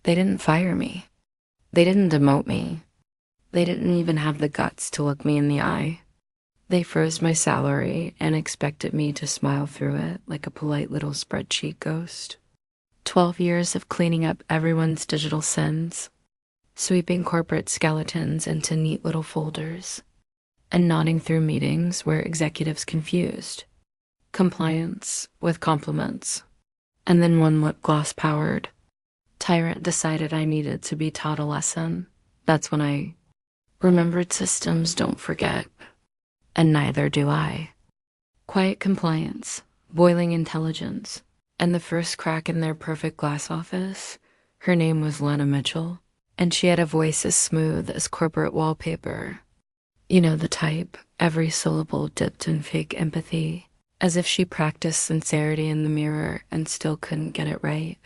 They didn't fire me. They didn't demote me. They didn't even have the guts to look me in the eye. They froze my salary and expected me to smile through it like a polite little spreadsheet ghost. 12 years of cleaning up everyone's digital sins, sweeping corporate skeletons into neat little folders, and nodding through meetings where executives confused compliance with compliments. And then one lip gloss powered tyrant decided I needed to be taught a lesson. That's when I remembered systems don't forget, and neither do I. Quiet compliance, boiling intelligence, and the first crack in their perfect glass office. Her name was Lena Mitchell, and she had a voice as smooth as corporate wallpaper. You know the type, every syllable dipped in fake empathy, as if she practiced sincerity in the mirror and still couldn't get it right.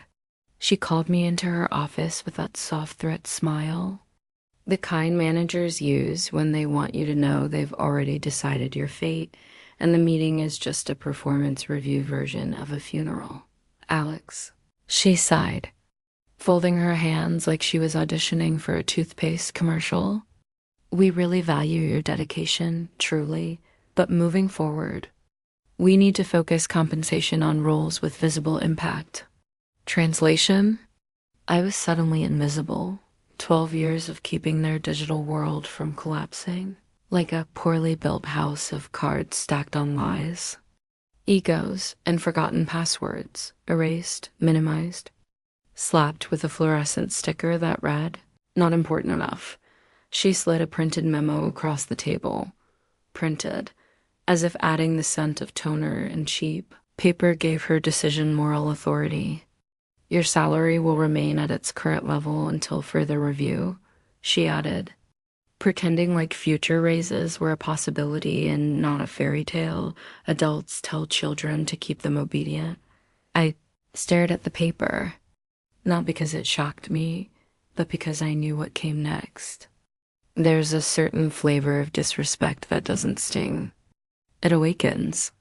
She called me into her office with that soft threat smile, the kind managers use when they want you to know they've already decided your fate, and the meeting is just a performance review version of a funeral. Alex, she sighed, folding her hands like she was auditioning for a toothpaste commercial. We really value your dedication, truly, but moving forward, we need to focus compensation on roles with visible impact. Translation? I was suddenly invisible. 12 years of keeping their digital world from collapsing, like a poorly built house of cards stacked on lies. Egos and forgotten passwords, erased, minimized, slapped with a fluorescent sticker that read, "Not important enough." She slid a printed memo across the table. Printed, as if adding the scent of toner and cheap paper gave her decision moral authority. Your salary will remain at its current level until further review, she added, pretending like future raises were a possibility and not a fairy tale adults tell children to keep them obedient. I stared at the paper, not because it shocked me, but because I knew what came next. There's a certain flavor of disrespect that doesn't sting. It awakens.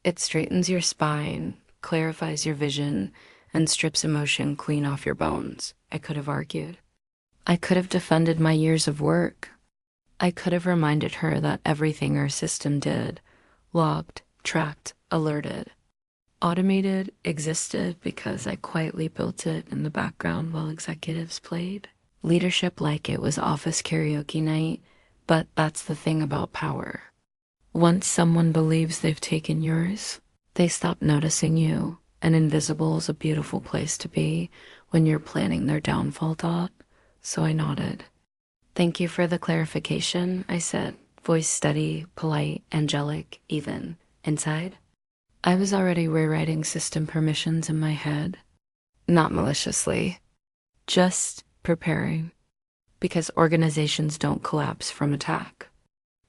It straightens your spine, clarifies your vision, and strips emotion clean off your bones, I could have argued. I could have defended my years of work. I could have reminded her that everything our system did, logged, tracked, alerted, automated, existed because I quietly built it in the background while executives played. Leadership like it was office karaoke night, but that's the thing about power. Once someone believes they've taken yours, they stop noticing you. And invisible is a beautiful place to be when you're planning their downfall, Dot. So I nodded. Thank you for the clarification, I said, voice steady, polite, angelic, even. Inside, I was already rewriting system permissions in my head. Not maliciously, just preparing. Because organizations don't collapse from attack.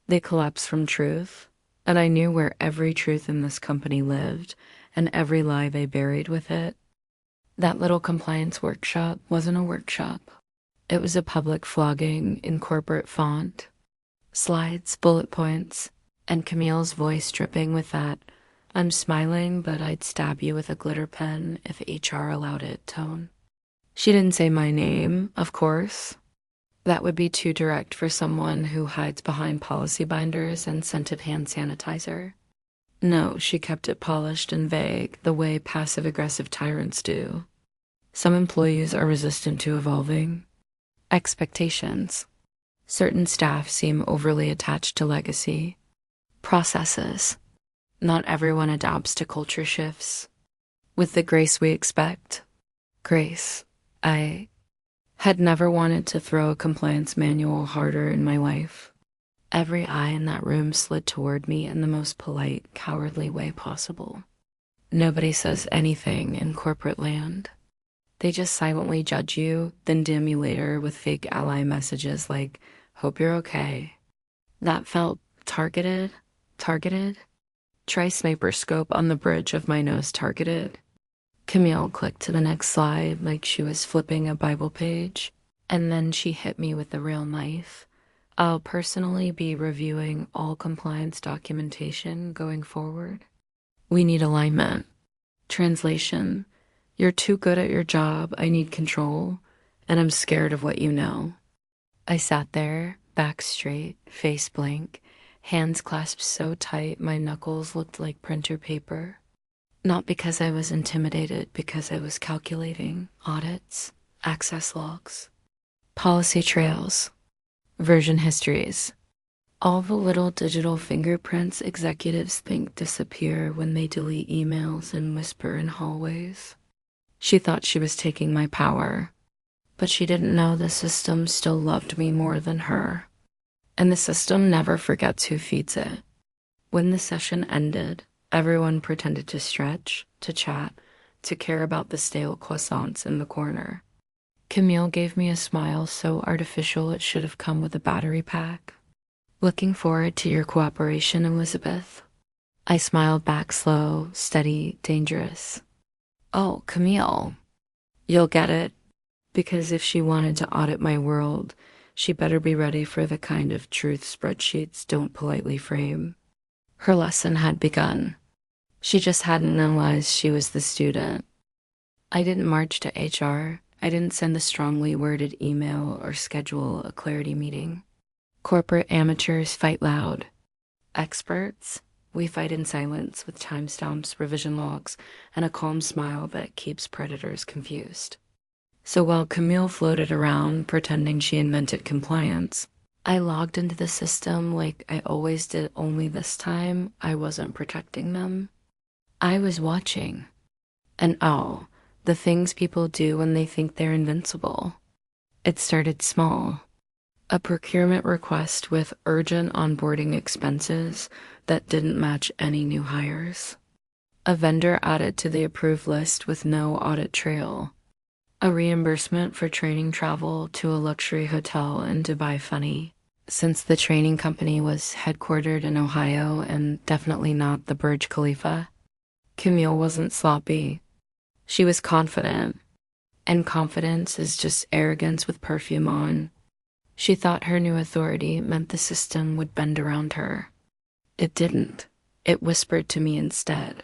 They collapse from truth. And I knew where every truth in this company lived, and every lie they buried with it. That little compliance workshop wasn't a workshop. It was a public flogging in corporate font. Slides, bullet points, and Camille's voice dripping with that, "I'm smiling, but I'd stab you with a glitter pen if HR allowed it" tone. She didn't say my name, of course. That would be too direct for someone who hides behind policy binders and scented hand sanitizer. No, she kept it polished and vague, the way passive-aggressive tyrants do. Some employees are resistant to evolving. Expectations. Certain staff seem overly attached to legacy. Processes. Not everyone adapts to culture shifts. With the grace we expect. Grace. I had never wanted to throw a compliance manual harder in my life. Every eye in that room slid toward me in the most polite, cowardly way possible. Nobody says anything in corporate land. They just silently judge you, then dim you later with fake ally messages like, "Hope you're okay." That felt targeted. Targeted? Try sniper scope on the bridge of my nose targeted. Camille clicked to the next slide like she was flipping a Bible page, and then she hit me with the real knife. I'll personally be reviewing all compliance documentation going forward. We need alignment. Translation: you're too good at your job, I need control. and I'm scared of what you know. I sat there, back straight, face blank, hands clasped so tight my knuckles looked like printer paper. Not because I was intimidated, because I was calculating audits, access logs, policy trails, version histories. All the little digital fingerprints executives think disappear when they delete emails and whisper in hallways. She thought she was taking my power, but she didn't know the system still loved me more than her. And the system never forgets who feeds it. When the session ended, everyone pretended to stretch, to chat, to care about the stale croissants in the corner. Camille gave me a smile so artificial it should have come with a battery pack. Looking forward to your cooperation, Elizabeth. I smiled back, slow, steady, dangerous. Oh, Camille. You'll get it. Because if she wanted to audit my world, she better be ready for the kind of truth spreadsheets don't politely frame. Her lesson had begun. She just hadn't realized she was the student. I didn't march to HR. I didn't send a strongly worded email or schedule a clarity meeting. Corporate amateurs fight loud. Experts, we fight in silence with timestamps, revision logs, and a calm smile that keeps predators confused. So while Camille floated around pretending she invented compliance, I logged into the system like I always did, only this time I wasn't protecting them. I was watching. And oh, the things people do when they think they're invincible. It started small. A procurement request with urgent onboarding expenses that didn't match any new hires. A vendor added to the approved list with no audit trail. A reimbursement for training travel to a luxury hotel in Dubai funny, since the training company was headquartered in Ohio and definitely not the Burj Khalifa. Camille wasn't sloppy. She was confident, and confidence is just arrogance with perfume on. She thought her new authority meant the system would bend around her. It didn't. It whispered to me instead.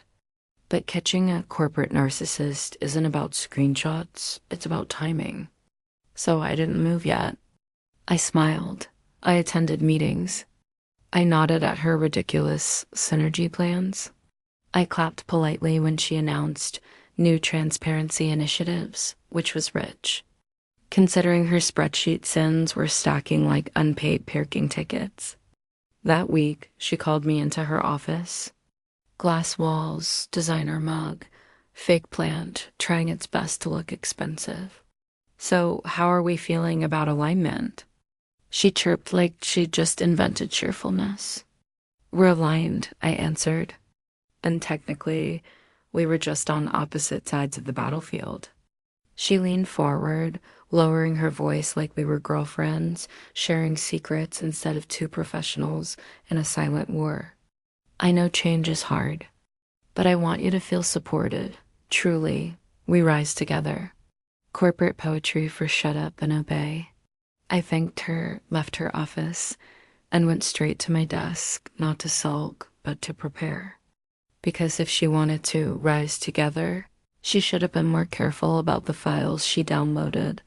But catching a corporate narcissist isn't about screenshots, it's about timing. So I didn't move yet. I smiled. I attended meetings. I nodded at her ridiculous synergy plans. I clapped politely when she announced new transparency initiatives, which was rich, considering her spreadsheet sins were stacking like unpaid parking tickets. That week, she called me into her office. Glass walls, designer mug, fake plant, trying its best to look expensive. So how are we feeling about alignment? She chirped like she'd just invented cheerfulness. We're aligned, I answered. And technically, we were just on opposite sides of the battlefield. She leaned forward, lowering her voice like we were girlfriends, sharing secrets instead of two professionals in a silent war. I know change is hard, but I want you to feel supported. Truly, we rise together. Corporate poetry for shut up and obey. I thanked her, left her office, and went straight to my desk, not to sulk, but to prepare. Because if she wanted to rise together, she should have been more careful about the files she downloaded,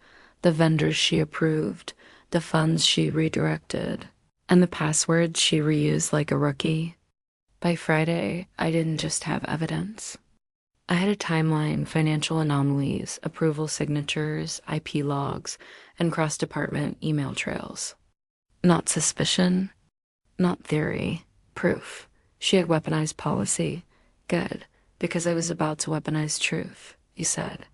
the vendors she approved, the funds she redirected, and the passwords she reused like a rookie. By Friday, I didn't just have evidence. I had a timeline, financial anomalies, approval signatures, IP logs, and cross-department email trails. Not suspicion, not theory, proof. She had weaponized policy. Good, because I was about to weaponize truth, you said.